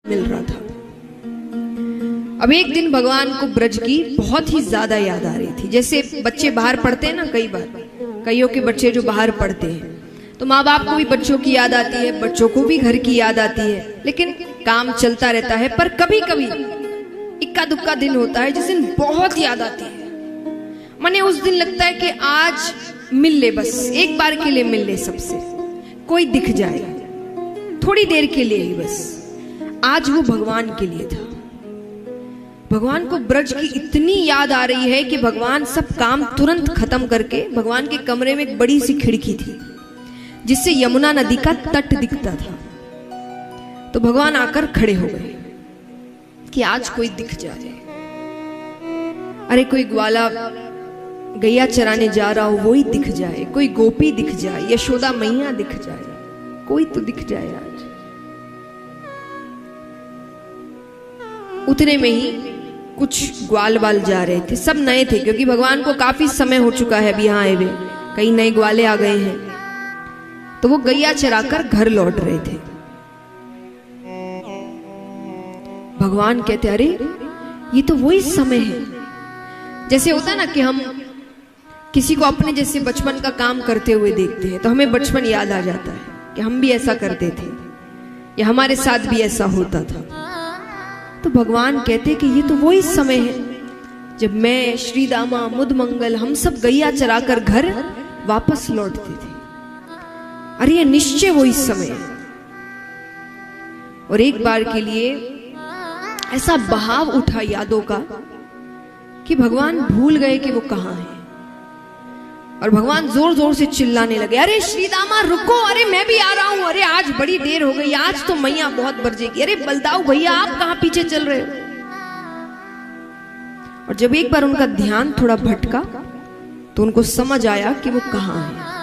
मिल रहा था। अब एक दिन भगवान को ब्रज की बहुत ही ज्यादा याद आ रही थी। जैसे बच्चे बाहर पढ़ते हैं ना, कई बार कईयों के बच्चे जो बाहर पढ़ते हैं तो माँ बाप को भी बच्चों की याद आती है, बच्चों को भी घर की याद आती है, लेकिन काम चलता रहता है। पर कभी कभी इक्का दुक्का दिन होता है जिस दिन बहुत याद आती है। मने उस दिन लगता है कि आज मिल ले, बस एक बार के लिए मिल ले सबसे, कोई दिख जाए थोड़ी देर के लिए ही बस। आज वो भगवान के लिए था। भगवान को ब्रज की इतनी याद आ रही है कि भगवान सब काम तुरंत खत्म करके, भगवान के कमरे में एक बड़ी सी खिड़की थी जिससे यमुना नदी का तट दिखता था। तो भगवान आकर खड़े हो गए कि आज कोई दिख जाए। अरे कोई ग्वाला गैया चराने जा रहा हो वो ही दिख जाए, कोई गोपी दिख जाए, यशोदा मैया दिख जाए, कोई तो दिख जाए आज। उतने में ही कुछ ग्वाल वाल जा रहे थे, सब नए थे क्योंकि भगवान को काफी समय हो चुका है अभी यहाँ आए हुए, कई नए ग्वाले आ गए हैं। तो वो गैया चराकर घर लौट रहे थे। भगवान कहते अरे ये तो वही समय है। जैसे होता है ना कि हम किसी को अपने जैसे बचपन का काम करते हुए देखते हैं तो हमें बचपन याद आ जाता है कि हम भी ऐसा करते थे या हमारे साथ भी ऐसा होता था। तो भगवान कहते कि ये तो वही समय है जब मैं, श्री दामा, मुद मंगल, हम सब गैया चराकर घर वापस लौटते थे। अरे ये निश्चय वही समय है। और एक बार के लिए ऐसा बहाव उठा यादों का कि भगवान भूल गए कि वो कहाँ है। और भगवान जोर जोर से चिल्लाने लगे, अरे श्री दामा रुको, अरे मैं भी आ रहा हूं, अरे आज बड़ी देर हो गई, आज तो मैया बहुत बरजेगी, अरे बलदाऊ भैया आप कहां पीछे चल रहे हो। और जब एक बार उनका ध्यान थोड़ा भटका तो उनको समझ आया कि वो कहां है।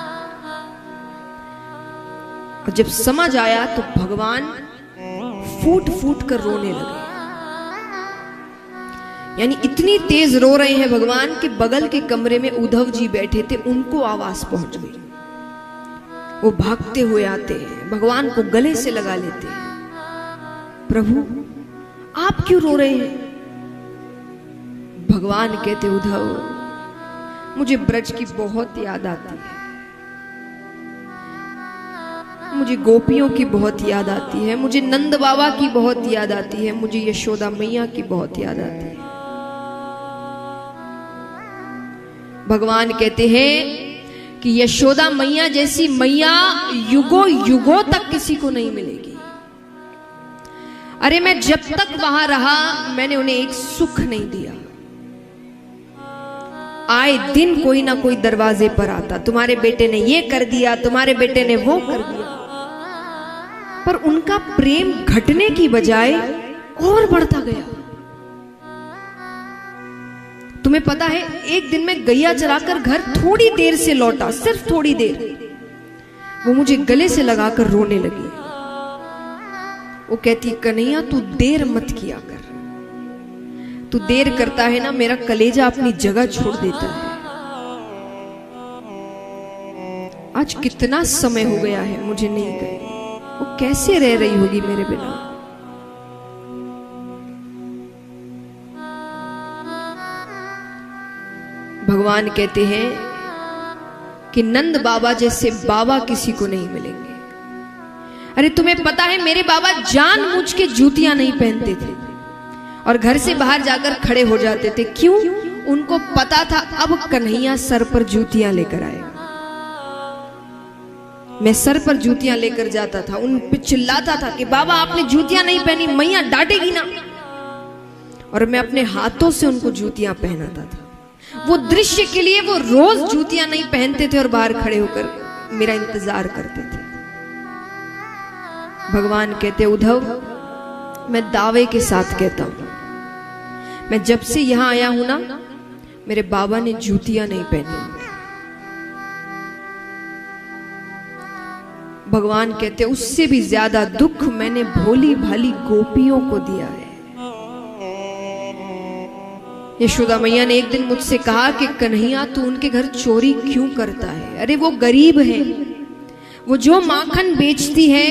और जब समझ आया तो भगवान फूट फूट कर रोने लगे। यानी इतनी तेज रो रहे हैं भगवान कि बगल के कमरे में उद्धव जी बैठे थे, उनको आवाज पहुंच गई। वो भागते हुए आते हैं, भगवान को गले से लगा लेते हैं, प्रभु आप क्यों रो रहे हैं। भगवान कहते उद्धव मुझे ब्रज की बहुत याद आती है, मुझे गोपियों की बहुत याद आती है, मुझे नंद बाबा की बहुत याद आती है, मुझे यशोदा मैया की बहुत याद आती है। भगवान कहते हैं कि यशोदा मैया जैसी मैया युगों युगों तक किसी को नहीं मिलेगी। अरे मैं जब तक वहां रहा मैंने उन्हें एक सुख नहीं दिया। आए दिन कोई ना कोई दरवाजे पर आता, तुम्हारे बेटे ने ये कर दिया, तुम्हारे बेटे ने वो कर दिया, पर उनका प्रेम घटने की बजाय और बढ़ता गया। तुम्हें पता है एक दिन मैं गैया चराकर घर थोड़ी देर से लौटा, सिर्फ थोड़ी देर, वो मुझे गले से लगाकर रोने लगी। वो कहती कन्हैया तू देर मत किया कर, तू देर करता है ना मेरा कलेजा अपनी जगह छोड़ देता है। आज कितना समय हो गया है मुझे नहीं गए, वो कैसे रह रही होगी मेरे बिना। भगवान कहते हैं कि नंद बाबा जैसे बाबा किसी को नहीं मिलेंगे। अरे तुम्हें पता है मेरे बाबा जानबूझ के जूतियां नहीं पहनते थे और घर से बाहर जाकर खड़े हो जाते थे। क्यों? उनको पता था अब कन्हैया सर पर जूतियां लेकर आएगा। मैं सर पर जूतियां लेकर जाता था, उन पे चिल्लाता था कि बाबा आपने जूतियां नहीं पहनी, मैया डांटेगी ना। और मैं अपने हाथों से उनको जूतियां पहनाता था। वो दृश्य के लिए वो रोज जूतियां नहीं पहनते थे और बाहर खड़े होकर मेरा इंतजार करते थे। भगवान कहते उद्धव मैं दावे के साथ कहता हूं, मैं जब से यहां आया हूं ना मेरे बाबा ने जूतियां नहीं पहनी। भगवान कहते उससे भी ज्यादा दुख मैंने भोली भाली गोपियों को दिया है। यशोदा मैया ने एक दिन मुझसे कहा कि कन्हैया तू उनके घर चोरी क्यों करता है। अरे वो गरीब है, वो जो माखन बेचती है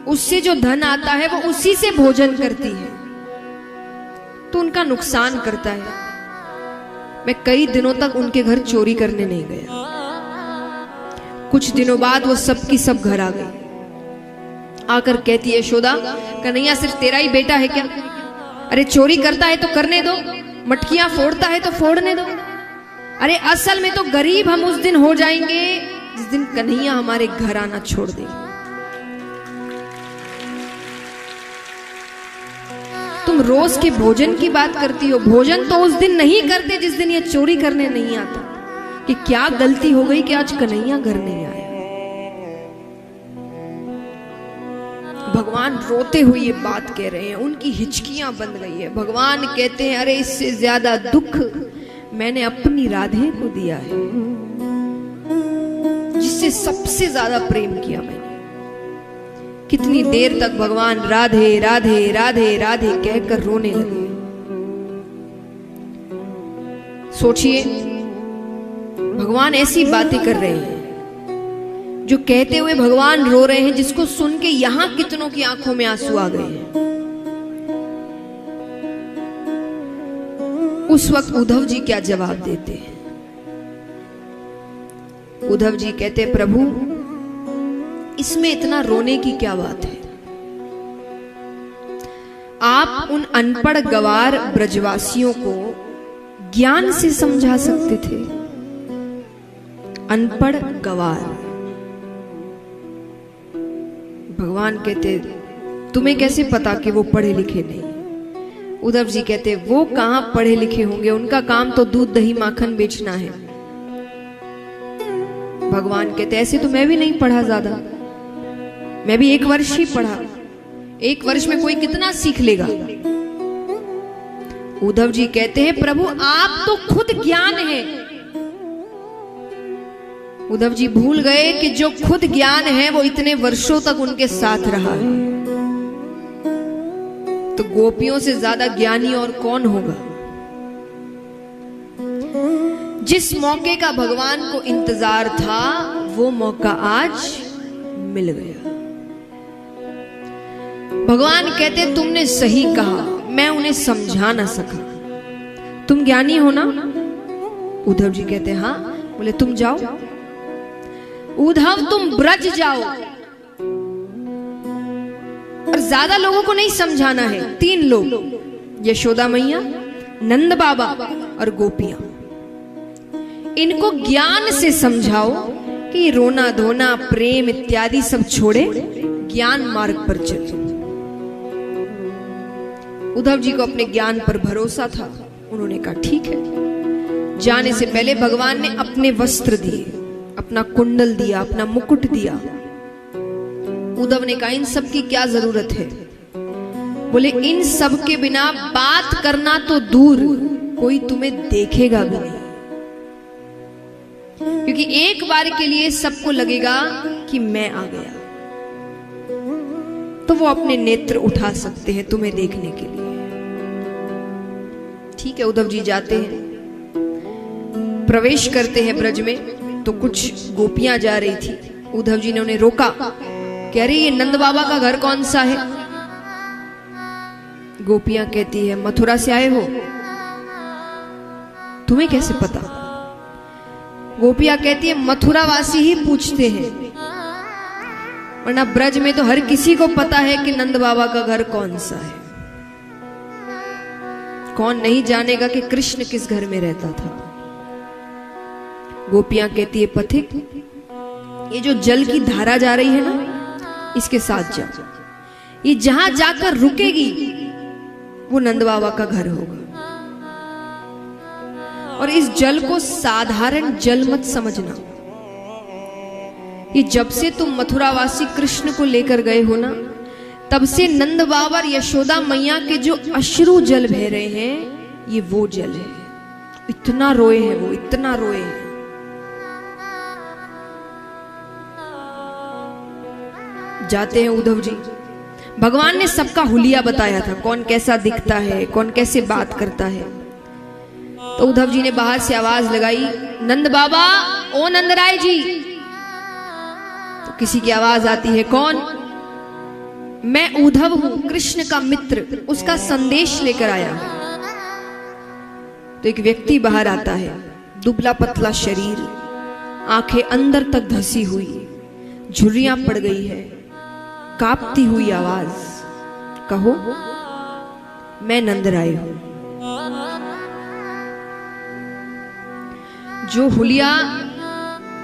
उससे जो धन आता है वो उसी से भोजन करती है, तो उनका नुकसान करता है। मैं कई दिनों तक उनके घर चोरी करने नहीं गया। कुछ दिनों बाद वो सब की सब घर आ गई। आकर कहती है, यशोदा, कन्हैया सिर्फ तेरा ही बेटा है क्या? अरे चोरी करता है तो करने दो, मटकियां फोड़ता है तो फोड़ने दो। अरे असल में तो गरीब हम उस दिन हो जाएंगे जिस दिन कन्हैया हमारे घर आना छोड़ देगा। तुम रोज के भोजन की बात करती हो, भोजन तो उस दिन नहीं करते जिस दिन ये चोरी करने नहीं आता। कि क्या गलती हो गई कि आज कन्हैया घर नहीं आया। भगवान रोते हुए ये बात कह रहे हैं, उनकी हिचकियां बंद गई है। भगवान कहते हैं, अरे इससे ज्यादा दुख मैंने अपनी राधे को दिया है, जिससे सबसे ज्यादा प्रेम किया मैंने। कितनी देर तक भगवान राधे राधे राधे राधे कहकर रोने लगे। सोचिए, भगवान ऐसी बातें कर रहे हैं जो कहते हुए भगवान रो रहे हैं, जिसको सुन के यहां कितनों की आंखों में आंसू आ गए हैं। उस वक्त उद्धव जी क्या जवाब देते हैं? उद्धव जी कहते, प्रभु इसमें इतना रोने की क्या बात है? आप उन अनपढ़ गवार ब्रजवासियों को ज्ञान से समझा सकते थे। अनपढ़ गवार। भगवान कहते, तुम्हें कैसे पता कि वो पढ़े लिखे नहीं? उद्धव जी कहते, वो कहां पढ़े लिखे होंगे, उनका काम तो दूध दही माखन बेचना है। भगवान कहते, ऐसे तो मैं भी नहीं पढ़ा ज्यादा, मैं भी 1 वर्ष ही पढ़ा। 1 वर्ष में कोई कितना सीख लेगा? उद्धव जी कहते हैं, प्रभु आप तो खुद ज्ञान है। उद्धव जी भूल गए कि जो खुद ज्ञान है वो इतने वर्षों तक उनके साथ रहा है। तो गोपियों से ज्यादा ज्ञानी और कौन होगा? जिस मौके का भगवान को इंतजार था वो मौका आज मिल गया। भगवान कहते, तुमने सही कहा, मैं उन्हें समझा ना सका। तुम ज्ञानी हो ना? उद्धव जी कहते, हाँ। बोले, तुम जाओ उद्धव, तुम ब्रज जाओ और ज्यादा लोगों को नहीं समझाना है। 3 लोग, यशोदा मैया, नंद बाबा और गोपियां, इनको ज्ञान से समझाओ कि रोना धोना प्रेम इत्यादि सब छोड़े, ज्ञान मार्ग पर चले। उद्धव जी को अपने ज्ञान पर भरोसा था। उन्होंने कहा, ठीक है। जाने से पहले भगवान ने अपने वस्त्र दिए, अपना कुंडल दिया, अपना मुकुट दिया। उद्धव ने कहा, इन सब की क्या जरूरत है? बोले, इन सब के बिना बात करना तो दूर, कोई तुम्हें देखेगा भी नहीं। क्योंकि एक बार के लिए सबको लगेगा कि मैं आ गया, तो वो अपने नेत्र उठा सकते हैं तुम्हें देखने के लिए। ठीक है, उद्धव जी जाते हैं, प्रवेश करते हैं ब्रज में। तो कुछ गोपियां जा रही थी। उद्धव जी ने उन्हें रोका, कह रही, ये नंद बाबा का घर कौन सा है? गोपियां कहती है, मथुरा से आए हो? तुम्हें कैसे पता? गोपियां कहती है, मथुरा वासी ही पूछते हैं, वरना ब्रज में तो हर किसी को पता है कि नंद बाबा का घर कौन सा है। कौन नहीं जानेगा कि कृष्ण किस घर में रहता था? गोपियां कहती है, पथिक, ये जो जल की धारा जा रही है ना, इसके साथ जाओ। ये जहां जाकर रुकेगी वो नंद बाबा का घर होगा। और इस जल को साधारण जल मत समझना। ये जब से तुम मथुरावासी कृष्ण को लेकर गए हो ना, तब से नंद बाबा और यशोदा मैया के जो अश्रु जल बह रहे हैं, ये वो जल है। इतना रोए हैं वो, इतना रोए हैं। जाते हैं उद्धव जी। भगवान ने सबका हुलिया बताया था, कौन कैसा दिखता है, कौन कैसे बात करता है। तो उद्धव जी ने बाहर से आवाज लगाई, नंद बाबा, ओ नंदराय जी। तो किसी की आवाज आती है, कौन? मैं उद्धव हूं, कृष्ण का मित्र, उसका संदेश लेकर आया हूं। तो एक व्यक्ति बाहर आता है, दुबला पतला शरीर, आंखें अंदर तक धसी हुई, झुर्रियां पड़ गई है, कांपती हुई आवाज, कहो मैं नंदराय हूं। जो हुलिया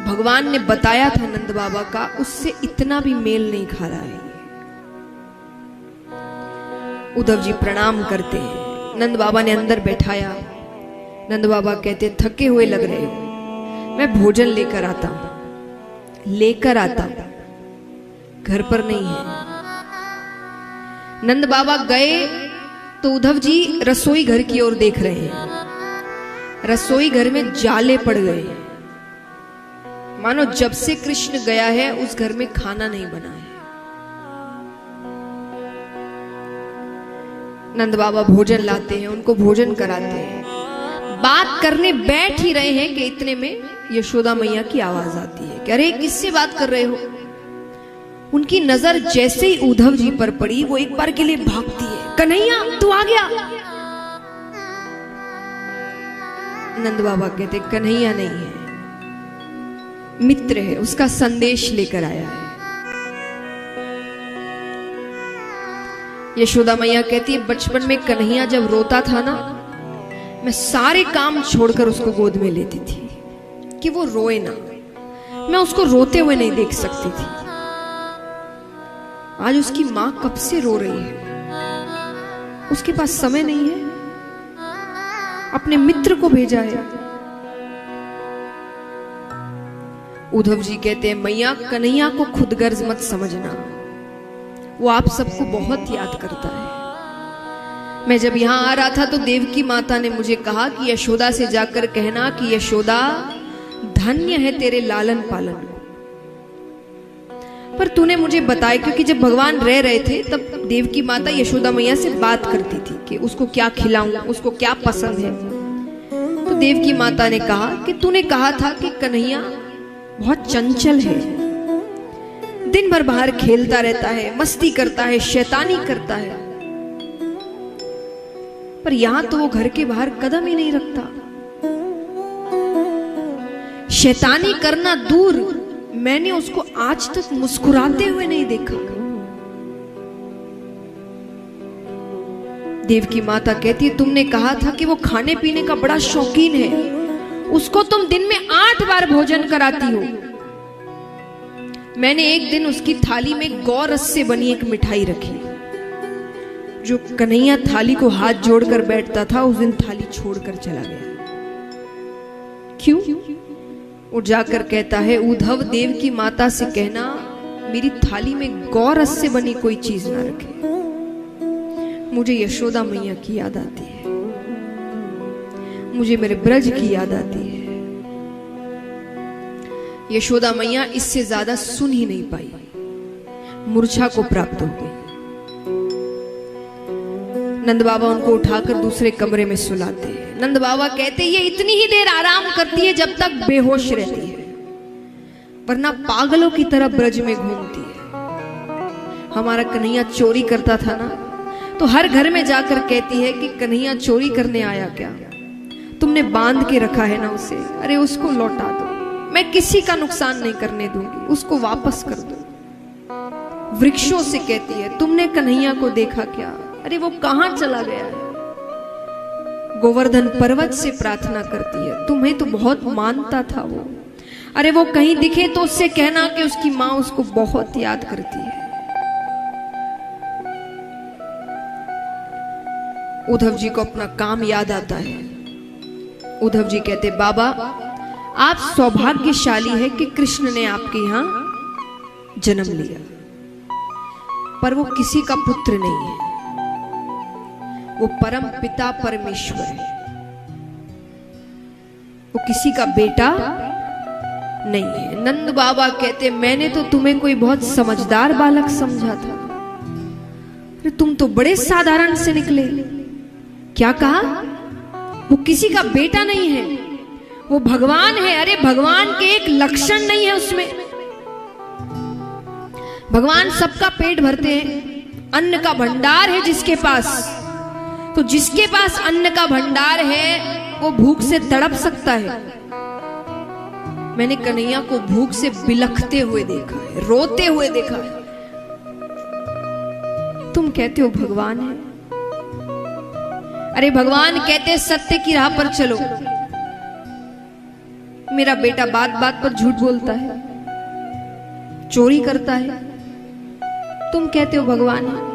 भगवान ने बताया था नंद बाबा का, उससे इतना भी मेल नहीं खा रहा है। उद्धव जी प्रणाम करते हैं, नंद बाबा ने अंदर बैठाया। नंद बाबा कहते थके हुए लग रहे हो, मैं भोजन लेकर आता हूं, घर पर नहीं है। नंद बाबा गए तो उद्धव जी रसोई घर की ओर देख रहे हैं। रसोई घर में जाले पड़ गए, मानो जब से कृष्ण गया है उस घर में खाना नहीं बना है। नंद बाबा भोजन लाते हैं, उनको भोजन कराते हैं, बात करने बैठ ही रहे हैं कि इतने में यशोदा मैया की आवाज आती है कि अरे किससे बात कर रहे हो। उनकी नजर जैसे ही उद्धव जी पर पड़ी, वो एक बार के लिए भागती है, कन्हैया तू आ गया। नंद बाबा कहते कन्हैया नहीं है, मित्र है, उसका संदेश लेकर आया है। यशोदा मैया कहती है बचपन में कन्हैया जब रोता था ना, मैं सारे काम छोड़कर उसको गोद में लेती थी कि वो रोए ना, मैं उसको रोते हुए नहीं देख सकती थी। आज उसकी मां कब से रो रही है, उसके पास समय नहीं है, अपने मित्र को भेजा है। उद्धव जी कहते हैं मैया कन्हैया को खुदगर्ज मत समझना, वो आप सबको बहुत याद करता है। मैं जब यहां आ रहा था तो देवकी माता ने मुझे कहा कि यशोदा से जाकर कहना कि यशोदा धन्य है तेरे लालन पालन को। पर तूने मुझे बताया, क्योंकि जब भगवान रह रहे थे तब देवकी माता यशोदा मैया से बात करती थी कि उसको क्या खिलाऊं, उसको क्या पसंद है। तो देवकी माता ने कहा कि तूने कहा था कि कन्हैया बहुत चंचल है, दिन भर बाहर खेलता रहता है, मस्ती करता है, शैतानी करता है, पर यहां तो वो घर के बाहर कदम ही नहीं रखता। शैतानी करना दूर, मैंने उसको आज तक मुस्कुराते हुए नहीं देखा। देवकी माता कहती है तुमने कहा था कि वो खाने पीने का बड़ा शौकीन है, उसको तुम दिन में 8 बार भोजन कराती हो। मैंने एक दिन उसकी थाली में गौरस से बनी एक मिठाई रखी, जो कन्हैया थाली को हाथ जोड़कर बैठता था, उस दिन थाली छोड़कर चला गया। क्यों? वो जाकर कहता है उद्धव देव की माता से कहना मेरी थाली में गौरस से बनी कोई चीज ना रखे, मुझे यशोदा मैया की याद आती है, मुझे मेरे ब्रज की याद आती है। यशोदा मैया इससे ज्यादा सुन ही नहीं पाई, मूर्छा को प्राप्त हो गई। नंद बाबा उनको उठाकर दूसरे कमरे में सुलाते हैं। नंद बाबा कहते ये इतनी ही देर आराम करती है जब तक बेहोश रहती है, वरना पागलों की तरह ब्रज में घूमती है। हमारा कन्हैया चोरी करता था ना, तो हर घर में जाकर कहती है कि कन्हैया चोरी करने आया क्या, तुमने बांध के रखा है ना उसे, अरे उसको लौटा दो, मैं किसी का नुकसान नहीं करने दूंगी, उसको वापस कर दो। वृक्षों से कहती है तुमने कन्हैया को देखा क्या, अरे वो कहां चला गया है। गोवर्धन पर्वत से प्रार्थना करती है तुम्हें तो बहुत मानता था वो, अरे वो कहीं दिखे तो उससे कहना कि उसकी मां उसको बहुत याद करती है। उद्धव जी को अपना काम याद आता है। उद्धव जी कहते बाबा आप सौभाग्यशाली है कि कृष्ण ने आपके यहां जन्म लिया, पर वो किसी का पुत्र नहीं है, वो परम पिता परमेश्वर है, वो किसी का बेटा नहीं है। नंद बाबा कहते मैंने तो तुम्हें कोई बहुत समझदार बालक समझा था, अरे तुम तो बड़े साधारण से निकले। क्या कहा? वो किसी का बेटा नहीं है, वो भगवान है। अरे भगवान के एक लक्षण नहीं है उसमें। भगवान सबका पेट भरते हैं, अन्न का भंडार है जिसके पास, तो जिसके पास अन्न का भंडार है वो भूख से तड़प सकता है। मैंने कन्हैया को भूख से बिलखते हुए देखा है, रोते हुए देखा है। तुम कहते हो भगवान है। अरे भगवान कहते सत्य की राह पर चलो। मेरा बेटा बात बात पर झूठ बोलता है, चोरी करता है, तुम कहते हो भगवान है।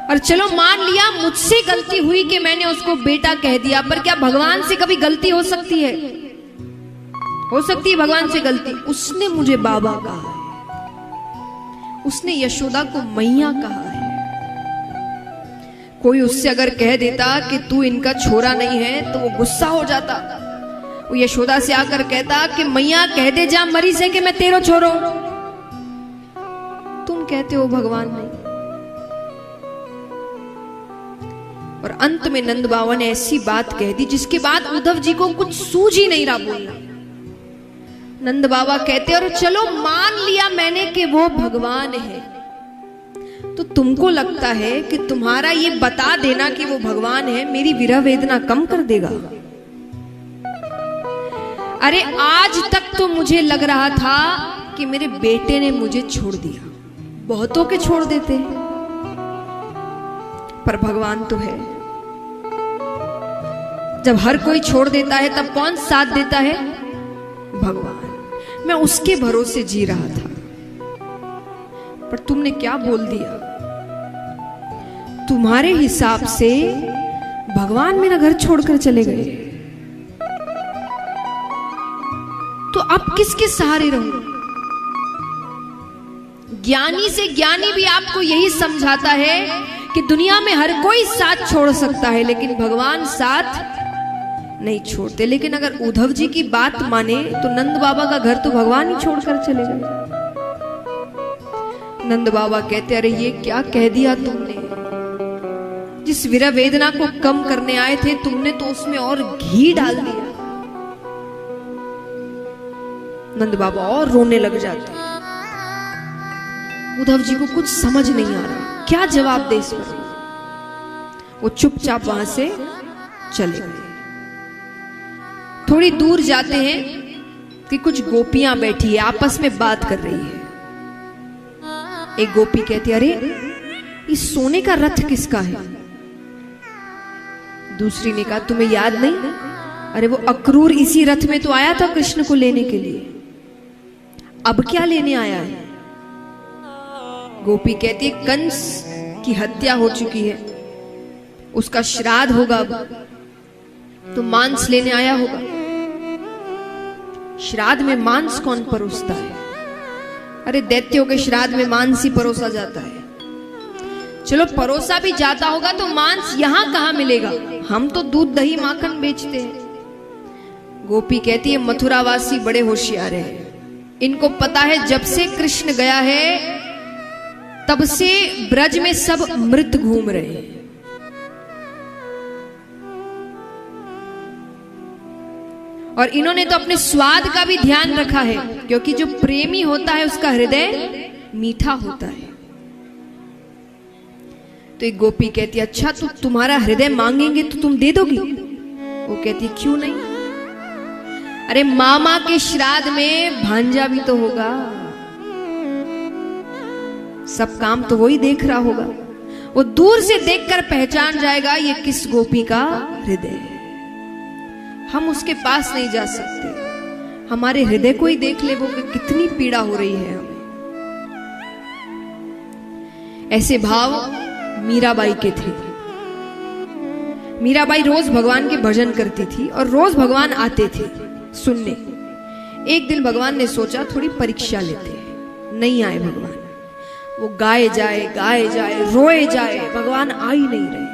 और चलो मान लिया मुझसे गलती हुई कि मैंने उसको बेटा कह दिया, पर क्या भगवान से कभी गलती हो सकती है? हो सकती है भगवान से गलती? उसने मुझे बाबा कहा है, उसने यशोदा को मैया कहा है। कोई उससे अगर कह देता कि तू इनका छोरा नहीं है तो वो गुस्सा हो जाता। वो यशोदा से आकर कहता कि मैया कह दे जा मरी से कि मैं तेरो छोरो। तुम कहते हो भगवान नहीं। और अंत में नंद बाबा ने ऐसी बात कह दी जिसके बाद उद्धव जी को कुछ सूझ ही नहीं रहा बोलना। नंद बाबा कहते और चलो मान लिया मैंने कि वो भगवान है, तो तुमको लगता है कि तुम्हारा ये बता देना कि वो भगवान है मेरी विरह वेदना कम कर देगा? अरे आज तक तो मुझे लग रहा था कि मेरे बेटे ने मुझे छोड़ दिया। बहुतों के छोड़ देते हैं, पर भगवान तो है। जब हर कोई छोड़ देता है तब कौन साथ देता है? भगवान। मैं उसके भरोसे जी रहा था, पर तुमने क्या बोल दिया? तुम्हारे हिसाब से भगवान मेरा घर छोड़कर चले गए, तो अब किसके सहारे रहूं? ज्ञानी से ज्ञानी भी आपको यही समझाता है कि दुनिया में हर कोई साथ छोड़ सकता है, लेकिन भगवान साथ नहीं छोड़ते। लेकिन अगर उद्धव जी की बात माने तो नंद बाबा का घर तो भगवान ही छोड़कर चले गए। नंद बाबा कहते अरे ये क्या कह दिया तुमने? जिस विरह वेदना को कम करने आए थे तुमने तो उसमें और घी डाल दिया। नंद बाबा और रोने लग जाते। उद्धव जी को कुछ समझ नहीं आ रहा, क्या जवाब दे इस पर। वो चुपचाप वहां से चले गए। थोड़ी दूर जाते हैं कि कुछ गोपियां बैठी है, आपस में बात कर रही है। एक गोपी कहती अरे इस सोने का रथ किसका है? दूसरी ने कहा तुम्हें याद नहीं? अरे वो अक्रूर इसी रथ में तो आया था कृष्ण को लेने के लिए, अब क्या लेने आया है? गोपी कहती है कंस की हत्या हो चुकी है, उसका श्राद्ध होगा, तो मांस लेने आया होगा। श्राद्ध में मांस कौन परोसता है? अरे दैत्यों के श्राद्ध में मांस ही परोसा जाता है। चलो परोसा भी जाता होगा तो मांस यहां कहां मिलेगा? हम तो दूध दही माखन बेचते हैं। गोपी कहती है मथुरावासी बड़े होशियार हैं, इनको पता है जब से कृष्ण गया है तब से ब्रज में सब मृत घूम रहे हैं। और इन्होंने तो अपने स्वाद का भी ध्यान रखा है, क्योंकि जो प्रेमी होता है उसका हृदय मीठा होता है। तो एक गोपी कहती है अच्छा तो तुम्हारा हृदय मांगेंगे तो तुम दे दोगी? वो कहती है क्यों नहीं? अरे मामा के श्राद्ध में भांजा भी तो होगा, सब काम तो वही देख रहा होगा। वो दूर से देखकर पहचान जाएगा ये किस गोपी का हृदय है। हम उसके पास नहीं जा सकते, हमारे हृदय को ही देख ले वो कि कितनी पीड़ा हो रही है हमें। ऐसे भाव मीराबाई के थे। मीराबाई रोज भगवान के भजन करती थी और रोज भगवान आते थे सुनने। एक दिन भगवान ने सोचा थोड़ी परीक्षा लेते हैं। नहीं आए भगवान, वो गाए जाए रोए जाए, भगवान आ ही नहीं रहे।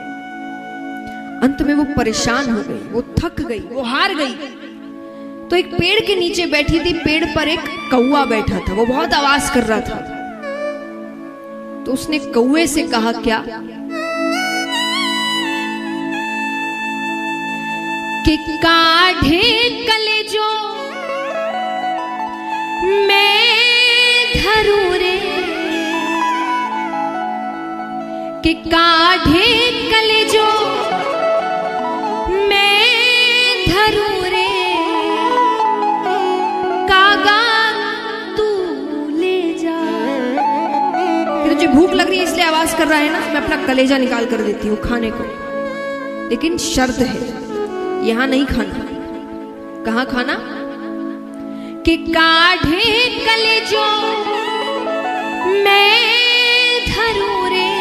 अंत में वो परेशान हो गई, वो थक गई, वो हार गई। तो एक पेड़ के नीचे बैठी थी, पेड़ पर एक कौवा बैठा था, वो बहुत आवाज कर रहा था। तो उसने कौवे से कहा क्या कि काढ़े कलेजो मैं धरूं रे कि काढ़े कलेजो मैं धरूं रे, कागा तू ले जा। तुझे भूख लग रही है इसलिए आवाज कर रहा है ना, मैं अपना कलेजा निकाल कर देती हूँ खाने को, लेकिन शर्त है यहां नहीं खाना। कहां खाना? कि काढ़े कलेजो मैं धरूं रे,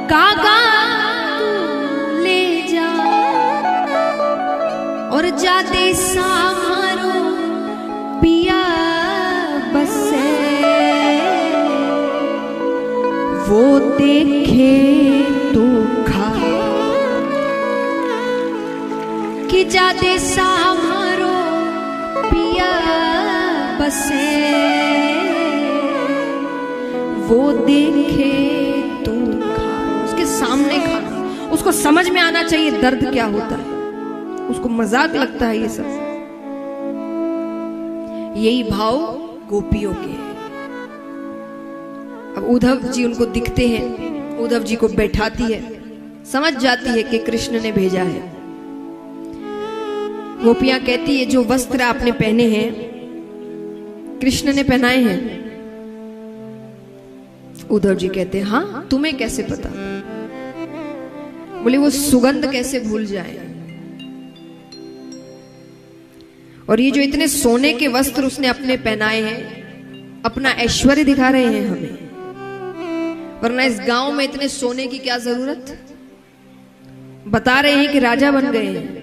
कागा तू ले जा। और जाते सामारो पिया बसे, वो देखे तो खा। कि जाते सामारो पिया बसे, वो देखे तो खा। उसके सामने खाना, उसको समझ में आना चाहिए दर्द क्या होता है, उसको मजाक लगता है ये सब। यही भाव गोपियों के हैं। अब उद्धव जी उनको दिखते हैं, उद्धव जी को बैठाती है, समझ जाती है कि कृष्ण ने भेजा है। गोपियां कहती है जो वस्त्र आपने पहने हैं कृष्ण ने पहनाए हैं। उद्धव जी कहते हैं हाँ, तुम्हें कैसे पता? बोले वो सुगंध कैसे भूल जाए। और ये जो इतने सोने के वस्त्र उसने अपने पहनाए हैं, अपना ऐश्वर्य दिखा रहे हैं हमें, वरना इस गांव में इतने सोने की क्या जरूरत। बता रहे हैं कि राजा बन गए हैं।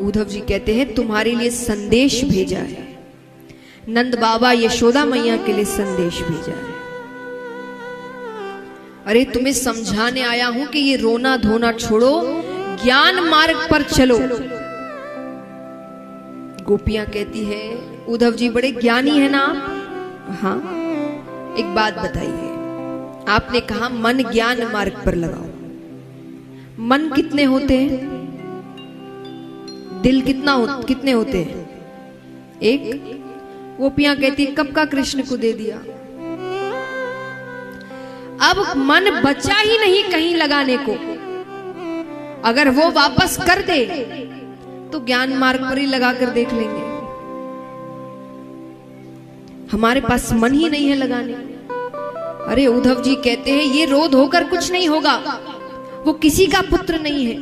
उद्धव जी कहते हैं तुम्हारे लिए संदेश भेजा है, नंद बाबा यशोदा मैया के लिए संदेश भेजा है। अरे तुम्हें समझाने आया हूं कि ये रोना धोना छोड़ो, ज्ञान मार्ग पर चलो। गोपियां कहती है उद्धव जी बड़े ज्ञानी है ना आप? हाँ। एक बात बताइए, आपने कहा मन ज्ञान मार्ग पर लगाओ। मन कितने होते हैं? दिल कितने होते हैं? एक। गोपियां कहती कब का कृष्ण को दे दिया, अब मन बचा ही नहीं कहीं लगाने को। अगर वो वापस कर दे तो ज्ञान मार्ग पर ही लगा कर देख लेंगे। हमारे पास मन ही नहीं है लगाने। अरे उद्धव जी कहते हैं ये रोध होकर कुछ नहीं होगा, वो किसी का पुत्र नहीं है,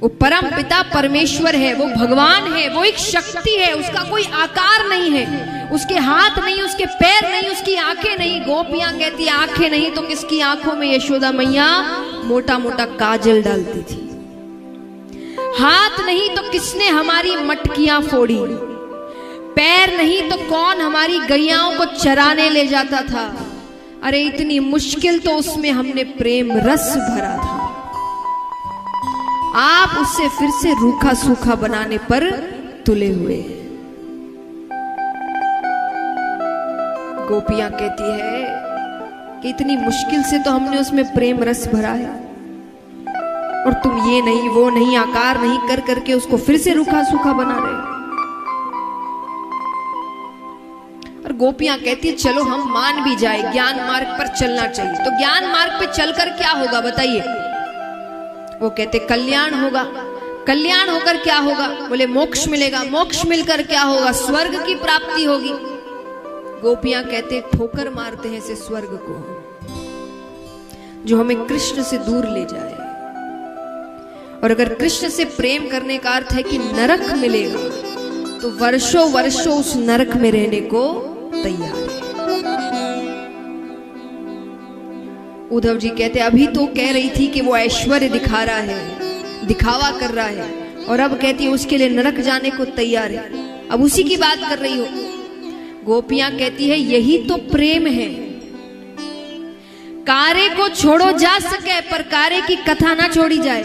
वो परम पिता परमेश्वर है, वो भगवान है, वो एक शक्ति है, उसका कोई आकार नहीं है, उसके हाथ नहीं, उसके पैर नहीं, उसकी आंखें नहीं। गोपियां कहती आंखें नहीं तो किसकी आंखों में यशोदा मैया मोटा मोटा काजल डालती थी। हाथ नहीं तो किसने हमारी मटकियां फोड़ी, पैर नहीं तो कौन हमारी गैयाओं को चराने ले जाता था। अरे इतनी मुश्किल तो उसमें हमने प्रेम रस भरा था, आप उससे फिर से रूखा सूखा बनाने पर तुले हुए। गोपियां कहती है कि इतनी मुश्किल से तो हमने उसमें प्रेम रस भरा है, और तुम ये नहीं वो नहीं आकार नहीं कर करके उसको फिर से रूखा सूखा बना रहे हो। और गोपियां कहती है चलो हम मान भी जाए, ज्ञान मार्ग पर चलना चाहिए। तो ज्ञान मार्ग पे चलकर क्या होगा बताइए? वो कहते कल्याण होगा। कल्याण होकर क्या होगा? बोले मोक्ष मिलेगा। मोक्ष मिलकर क्या होगा? स्वर्ग की प्राप्ति होगी। गोपियां कहते ठोकर मारते हैं इसे स्वर्ग को, जो हमें कृष्ण से दूर ले जाए। और अगर कृष्ण से प्रेम करने का अर्थ है कि नरक मिलेगा, तो वर्षों वर्षों उस नरक में रहने को तैयार है। उद्धव जी कहते अभी तो कह रही थी कि वो ऐश्वर्य दिखा रहा है, दिखावा कर रहा है, और अब कहती है उसके लिए नरक जाने को तैयार है। अब उसी की बात कर रही हो। गोपियां कहती है यही तो प्रेम है। कारे को छोड़ो जा सके पर कारे की कथा ना छोड़ी जाए।